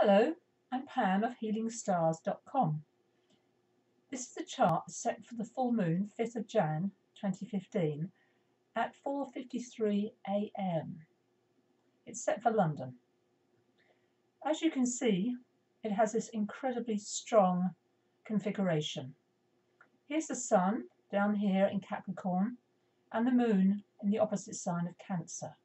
Hello, I'm Pam of healingstars.com. This is the chart set for the full moon, 5th of Jan 2015 at 4:53 a.m. It's set for London. As you can see, it has this incredibly strong configuration. Here's the sun down here in Capricorn and the moon in the opposite sign of Cancer.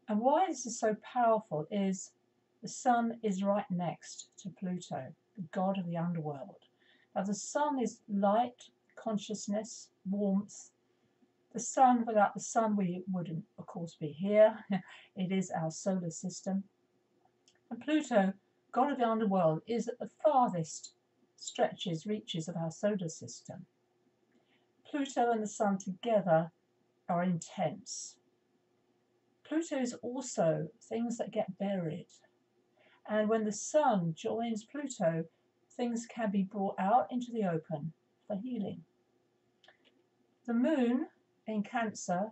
And why this is so powerful is the sun is right next to Pluto, the god of the underworld. Now the sun is light, consciousness, warmth. The sun, without the sun we wouldn't of course be here. It is our solar system. And Pluto, god of the underworld, is at the farthest reaches of our solar system. Pluto and the sun together are intense. Pluto is also things that get buried. And when the sun joins Pluto, things can be brought out into the open for healing. The moon in Cancer,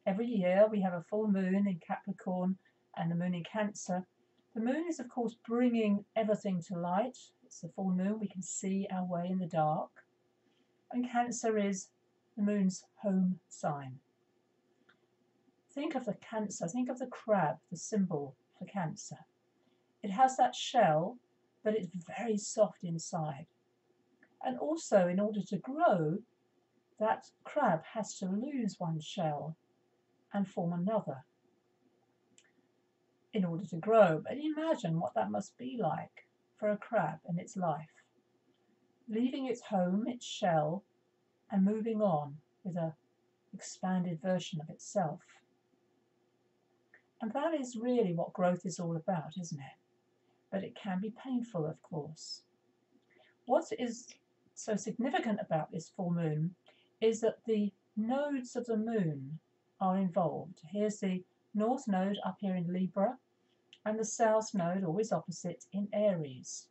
every year we have a full moon in Capricorn and the moon in Cancer. The moon is of course bringing everything to light. It's the full moon, we can see our way in the dark. And Cancer is the moon's home sign. Think of the Cancer, think of the crab, the symbol for Cancer. It has that shell, but it's very soft inside. And also, in order to grow, that crab has to lose one shell and form another in order to grow. But imagine what that must be like for a crab in its life, leaving its home, its shell, and moving on with an expanded version of itself. And that is really what growth is all about, isn't it? But it can be painful, of course. What is so significant about this full moon is that the nodes of the moon are involved. Here's the north node up here in Libra, and the south node, always opposite, in Aries.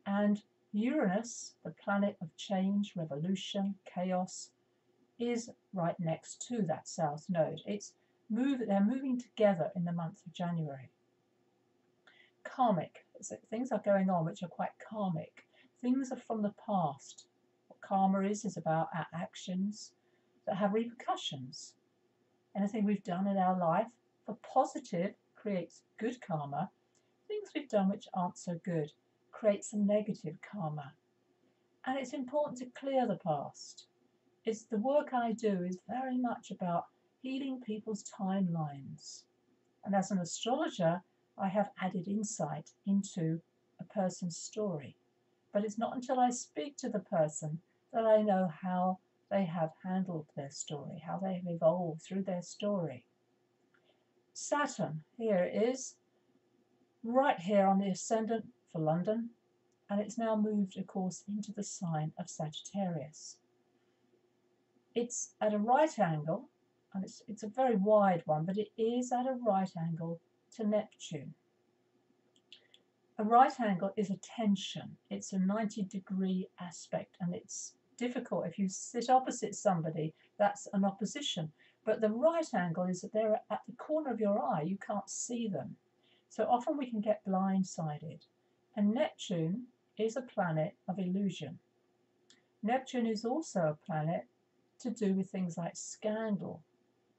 And Uranus, the planet of change, revolution, chaos, is right next to that south node. They're moving together in the month of January. Karmic, things are going on which are quite karmic. Things are from the past. What karma is about our actions that have repercussions. Anything we've done in our life for positive creates good karma. Things we've done which aren't so good creates a negative karma. And it's important to clear the past. It's the work I do is very much about healing people's timelines. And as an astrologer, I have added insight into a person's story. But it's not until I speak to the person that I know how they have handled their story, how they have evolved through their story. Saturn, here it is, right here on the ascendant for London, and it's now moved, of course, into the sign of Sagittarius. It's at a right angle, and it's a very wide one, but it is at a right angle to Neptune. A right angle is a tension. It's a 90-degree aspect, and it's difficult. If you sit opposite somebody, that's an opposition. But the right angle is that they're at the corner of your eye. You can't see them. So often we can get blindsided. And Neptune is a planet of illusion. Neptune is also a planet to do with things like scandal,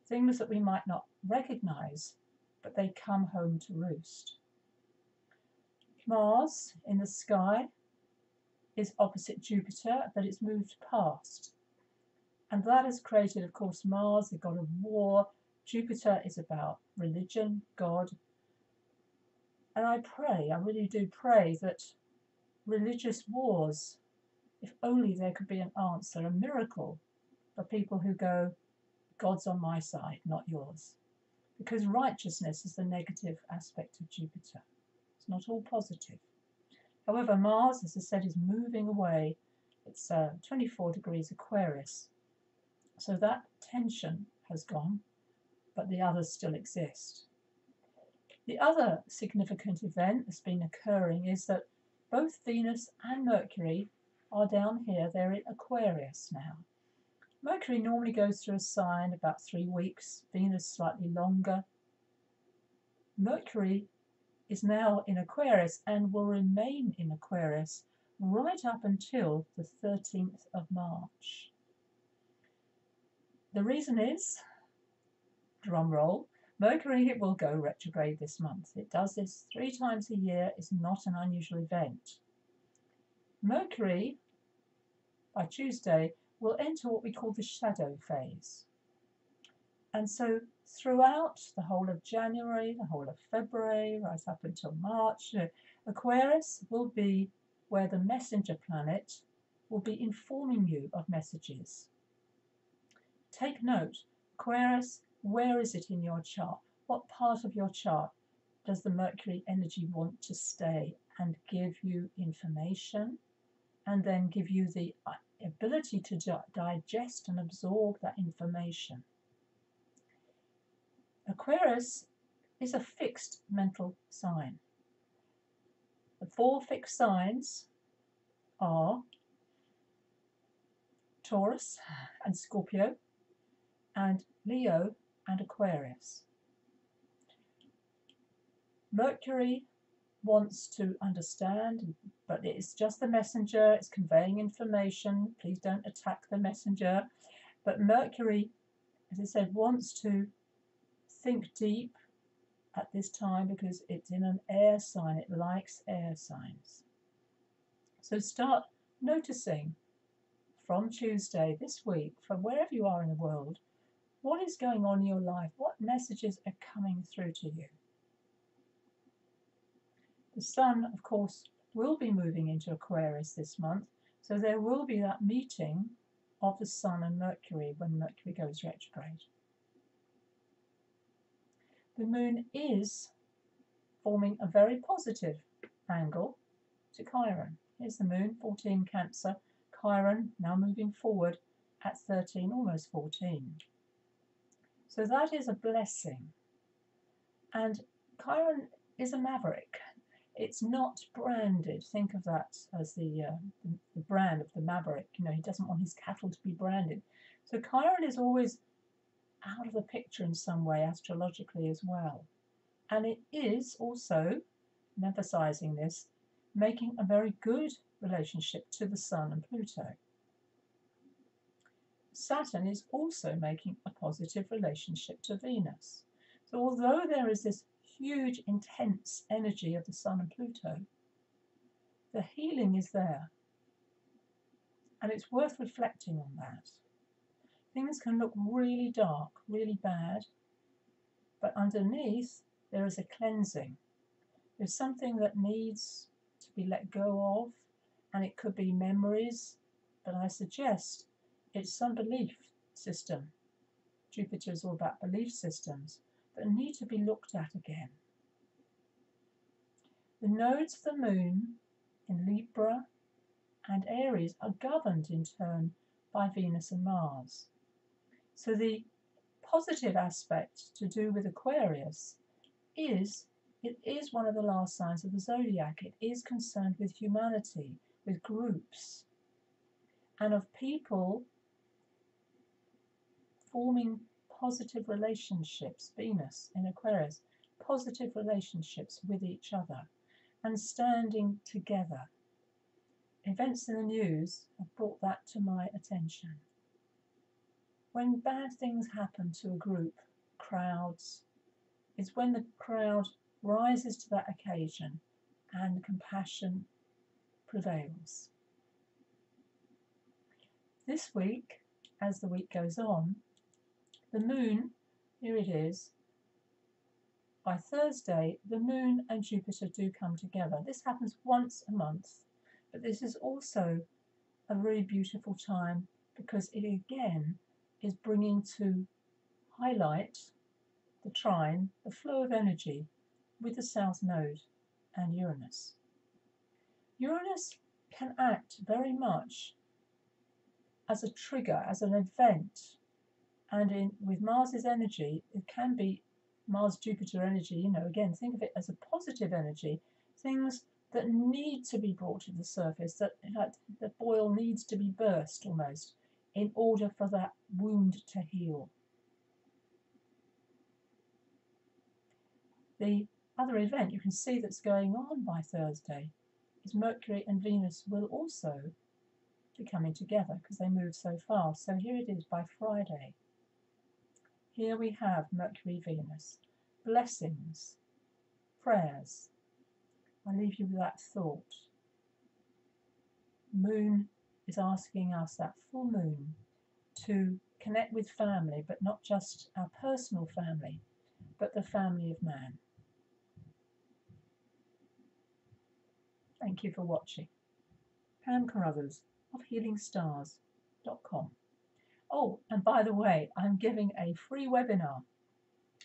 things that we might not recognize, but they come home to roost. Mars in the sky is opposite Jupiter, but it's moved past. And that has created, of course, Mars, the god of war. Jupiter is about religion, God. And I pray, I really do pray that religious wars, if only there could be an answer, a miracle for people who go, God's on my side, not yours. Because righteousness is the negative aspect of Jupiter. It's not all positive. However, Mars, as I said, is moving away. It's 24 degrees Aquarius. So that tension has gone, but the others still exist. The other significant event that's been occurring is that both Venus and Mercury are down here. They're in Aquarius now. Mercury normally goes through a sign about 3 weeks, Venus slightly longer. Mercury is now in Aquarius and will remain in Aquarius right up until the 13th of March. The reason is, drum roll, Mercury will go retrograde this month. It does this 3 times a year. It's not an unusual event. Mercury, by Tuesday, will enter what we call the shadow phase. And so throughout the whole of January, the whole of February, right up until March, Aquarius will be where the messenger planet will be informing you of messages. Take note, Aquarius, where is it in your chart? What part of your chart does the Mercury energy want to stay and give you information and then give you the ability to digest and absorb that information? Aquarius is a fixed mental sign. The 4 fixed signs are Taurus and Scorpio and Leo and Aquarius. Mercury wants to understand, but it's just the messenger, it's conveying information. Please don't attack the messenger. But Mercury, as I said, wants to think deep at this time because it's in an air sign. It likes air signs. So start noticing from Tuesday this week, from wherever you are in the world, what is going on in your life? What messages are coming through to you? The Sun, of course, will be moving into Aquarius this month, so there will be that meeting of the Sun and Mercury when Mercury goes retrograde. The Moon is forming a very positive angle to Chiron. Here's the Moon, 14 Cancer, Chiron now moving forward at 13, almost 14. So that is a blessing. And Chiron is a maverick. It's not branded. Think of that as the brand of the maverick. You know, he doesn't want his cattle to be branded. So Chiron is always out of the picture in some way, astrologically as well. And it is also, I'm emphasizing this, making a very good relationship to the Sun and Pluto. Saturn is also making a positive relationship to Venus. So although there is this huge, intense energy of the Sun and Pluto, the healing is there. And it's worth reflecting on that. Things can look really dark, really bad, but underneath there is a cleansing. There's something that needs to be let go of, and it could be memories, but I suggest it's some belief system. Jupiter is all about belief systems that need to be looked at again. The nodes of the Moon in Libra and Aries are governed in turn by Venus and Mars. So the positive aspect to do with Aquarius is it is one of the last signs of the zodiac. It is concerned with humanity, with groups, and of people forming positive relationships, Venus in Aquarius, positive relationships with each other and standing together. Events in the news have brought that to my attention. When bad things happen to a group, crowds, it's when the crowd rises to that occasion and compassion prevails. This week, as the week goes on, the Moon, here it is, by Thursday, the Moon and Jupiter do come together. This happens once a month, but this is also a really beautiful time because it again is bringing to highlight the trine, the flow of energy with the South Node and Uranus. Uranus can act very much as a trigger, as an event, and with Mars's energy, it can be Mars-Jupiter energy, you know, again, think of it as a positive energy, things that need to be brought to the surface, that in fact the boil needs to be burst almost in order for that wound to heal. The other event you can see that's going on by Thursday is Mercury and Venus will also be coming together because they move so fast. So here it is by Friday. Here we have Mercury, Venus, blessings, prayers. I leave you with that thought. Moon is asking us, that full moon, to connect with family, but not just our personal family, but the family of man. Thank you for watching. Pam Carruthers of healingstars.com. Oh, and by the way, I'm giving a free webinar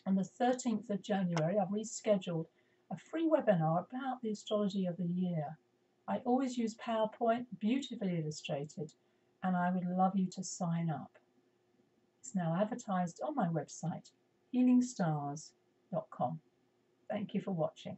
on the 13th of January. I've rescheduled a free webinar about the astrology of the year. I always use PowerPoint, beautifully illustrated, and I would love you to sign up. It's now advertised on my website, healingstars.com. Thank you for watching.